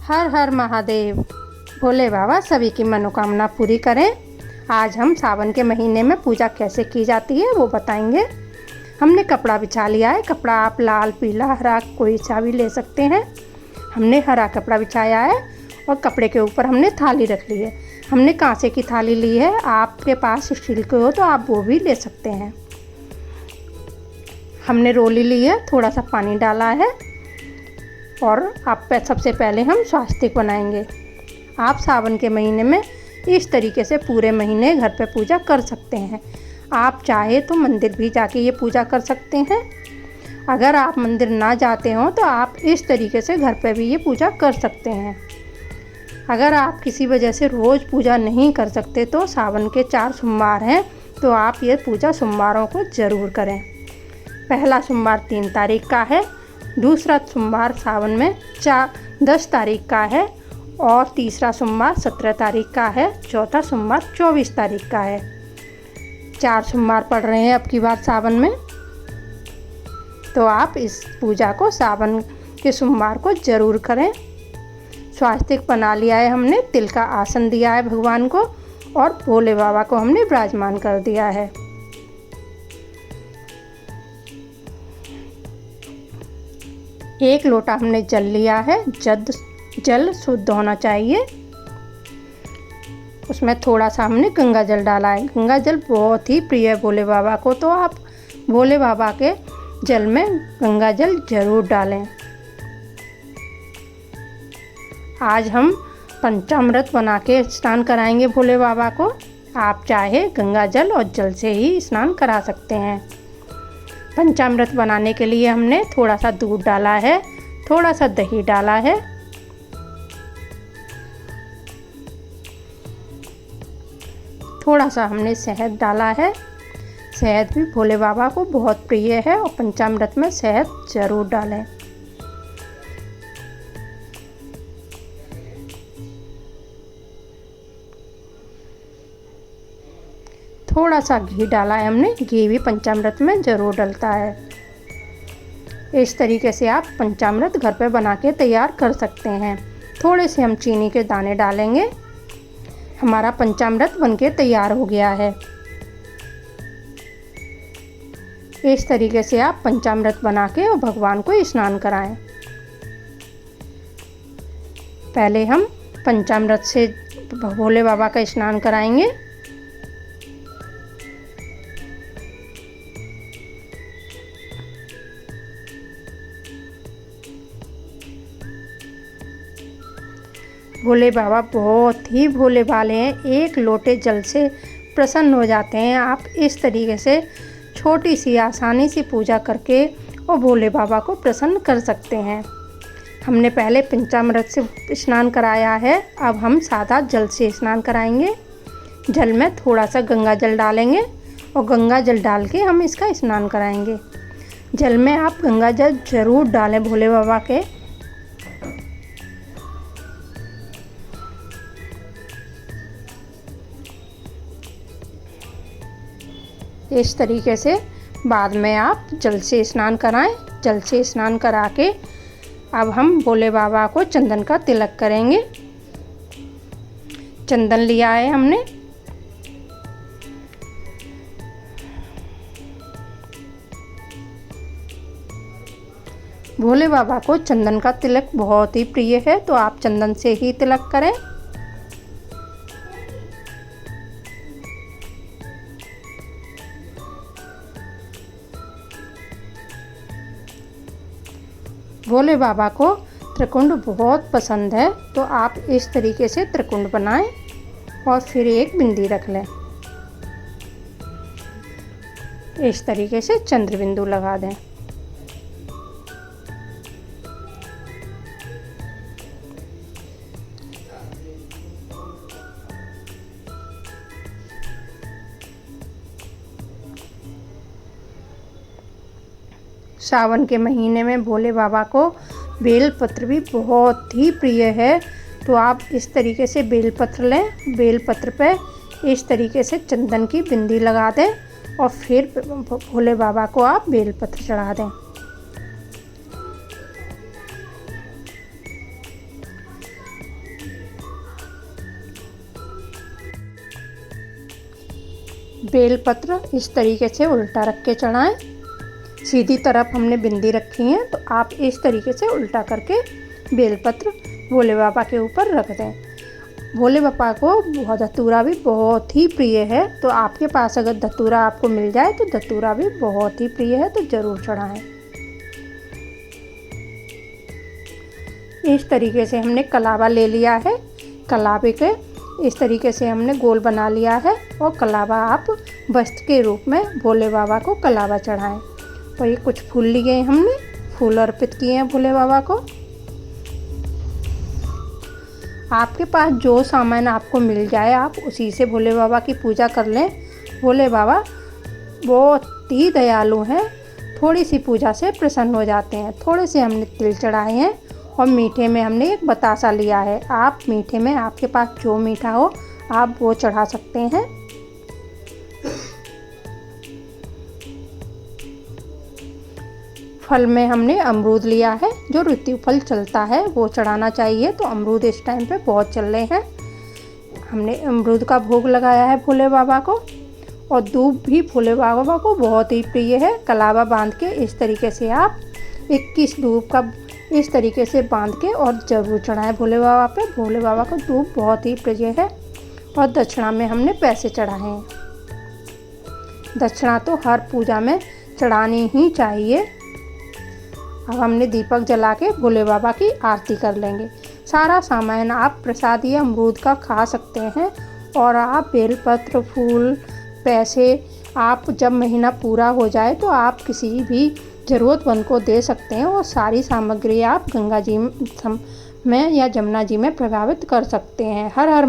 हर हर महादेव। भोले बाबा सभी की मनोकामना पूरी करें। आज हम सावन के महीने में पूजा कैसे की जाती है वो बताएंगे। हमने कपड़ा बिछा लिया है। कपड़ा आप लाल, पीला, हरा कोई सा भी ले सकते हैं। हमने हरा कपड़ा बिछाया है और कपड़े के ऊपर हमने थाली रख ली है। हमने कांसे की थाली ली है। आपके पास स्टील की हो तो आप वो भी ले सकते हैं। हमने रोली ली है, थोड़ा सा पानी डाला है और सबसे पहले हम स्वास्तिक बनाएंगे। आप सावन के महीने में इस तरीके से पूरे महीने घर पे पूजा कर सकते हैं। आप चाहे तो मंदिर भी जाके ये पूजा कर सकते हैं। अगर आप मंदिर ना जाते हो तो आप इस तरीके से घर पे भी ये पूजा कर सकते हैं। अगर आप किसी वजह से रोज़ पूजा नहीं कर सकते तो सावन के 4 सोमवार हैं तो आप ये पूजा सोमवारों को ज़रूर करें। पहला सोमवार 3 तारीख का है, दूसरा सोमवार सावन में 10 तारीख का है और तीसरा सोमवार 17 तारीख का है, चौथा सोमवार 24 तारीख का है। 4 सोमवार पड़ रहे हैं अब की बार सावन में, तो आप इस पूजा को सावन के सोमवार को ज़रूर करें। स्वास्तिक बना लिया है हमने, तिल का आसन दिया है भगवान को और भोले बाबा को हमने विराजमान कर दिया है। एक लोटा हमने जल लिया है। जल शुद्ध होना चाहिए। उसमें थोड़ा सा हमने गंगा जल डाला है। गंगा जल बहुत ही प्रिय है भोले बाबा को, तो आप भोले बाबा के जल में गंगा जल जरूर डालें। आज हम पंचामृत बना के स्नान कराएंगे भोले बाबा को। आप चाहे गंगा जल और जल से ही स्नान करा सकते हैं। पंचामृत बनाने के लिए हमने थोड़ा सा दूध डाला है, थोड़ा सा दही डाला है, थोड़ा सा हमने शहद डाला है। शहद भी भोले बाबा को बहुत प्रिय है और पंचामृत में शहद जरूर डालें। थोड़ा सा घी डाला है हमने। घी भी पंचामृत में ज़रूर डलता है। इस तरीके से आप पंचामृत घर पे बना के तैयार कर सकते हैं। थोड़े से हम चीनी के दाने डालेंगे। हमारा पंचामृत बनके तैयार हो गया है। इस तरीके से आप पंचामृत बना के और भगवान को स्नान कराएं। पहले हम पंचामृत से भोले बाबा का स्नान कराएंगे। भोले बाबा बहुत ही भोले भाले हैं। एक लोटे जल से प्रसन्न हो जाते हैं। आप इस तरीके से छोटी सी आसानी सी पूजा करके और भोले बाबा को प्रसन्न कर सकते हैं। हमने पहले पंचामृत से स्नान कराया है, अब हम सादा जल से स्नान कराएंगे। जल में थोड़ा सा गंगा जल डालेंगे और गंगा जल डाल के हम इसका स्नान कराएंगे। जल में आप गंगा जल ज़रूर डालें भोले बाबा के। इस तरीके से बाद में आप जल से स्नान कराएं। जल से स्नान करा के अब हम भोले बाबा को चंदन का तिलक करेंगे। चंदन लिया है हमने। भोले बाबा को चंदन का तिलक बहुत ही प्रिय है, तो आप चंदन से ही तिलक करें। भोले बाबा को त्रिकुंड बहुत पसंद है, तो आप इस तरीके से त्रिकुंड बनाएं और फिर एक बिंदी रख लें। इस तरीके से चंद्र बिंदु लगा दें। सावन के महीने में भोले बाबा को बेलपत्र भी बहुत ही प्रिय है, तो आप इस तरीके से बेलपत्र लें। बेलपत्र पे इस तरीके से चंदन की बिंदी लगा दें और फिर भोले बाबा को आप बेलपत्र चढ़ा दें। बेलपत्र इस तरीके से उल्टा रख के चढ़ाएं। सीधी तरफ हमने बिंदी रखी है तो आप इस तरीके से उल्टा करके बेलपत्र भोले बाबा के ऊपर रख दें। भोले बाबा को धतूरा भी बहुत ही प्रिय है, तो आपके पास अगर धतूरा आपको मिल जाए तो धतूरा भी बहुत ही प्रिय है, तो ज़रूर चढ़ाएं। इस तरीके से हमने कलावा ले लिया है। कलावे के इस तरीके से हमने गोल बना लिया है और कलावा आप वस्त्र के रूप में भोले बाबा को कलावा चढ़ाएं। और ये कुछ फूल लिए हमने, फूल अर्पित किए हैं भोले बाबा को। आपके पास जो सामान आपको मिल जाए आप उसी से भोले बाबा की पूजा कर लें। भोले बाबा बहुत ही दयालु हैं, थोड़ी सी पूजा से प्रसन्न हो जाते हैं। थोड़े से हमने तिल चढ़ाए हैं और मीठे में हमने एक बतासा लिया है। आप मीठे में आपके पास जो मीठा हो आप वो चढ़ा सकते हैं। फल में हमने अमरूद लिया है, जो ऋतु फल चलता है वो चढ़ाना चाहिए, तो अमरूद इस टाइम पे बहुत चल रहे हैं। हमने अमरूद का भोग लगाया है भोले बाबा को। और दूब भी भोले बाबा को बहुत ही प्रिय है। कलावा बांध के इस तरीके से आप 21 दूब का इस तरीके से बांध के और ज़रूर चढ़ाएं भोले बाबा पे। भोले बाबा को दूब बहुत ही प्रिय है। और दक्षिणा में हमने पैसे चढ़ाए हैं। दक्षिणा तो हर पूजा में चढ़ानी ही चाहिए। अब हमने दीपक जला के भोले बाबा की आरती कर लेंगे। सारा सामान आप प्रसादी अमरूद का खा सकते हैं। और आप बेलपत्र, फूल, पैसे आप जब महीना पूरा हो जाए तो आप किसी भी ज़रूरतमंद को दे सकते हैं। और सारी सामग्री आप गंगा जी में या जमुना जी में प्रभावित कर सकते हैं। हर हर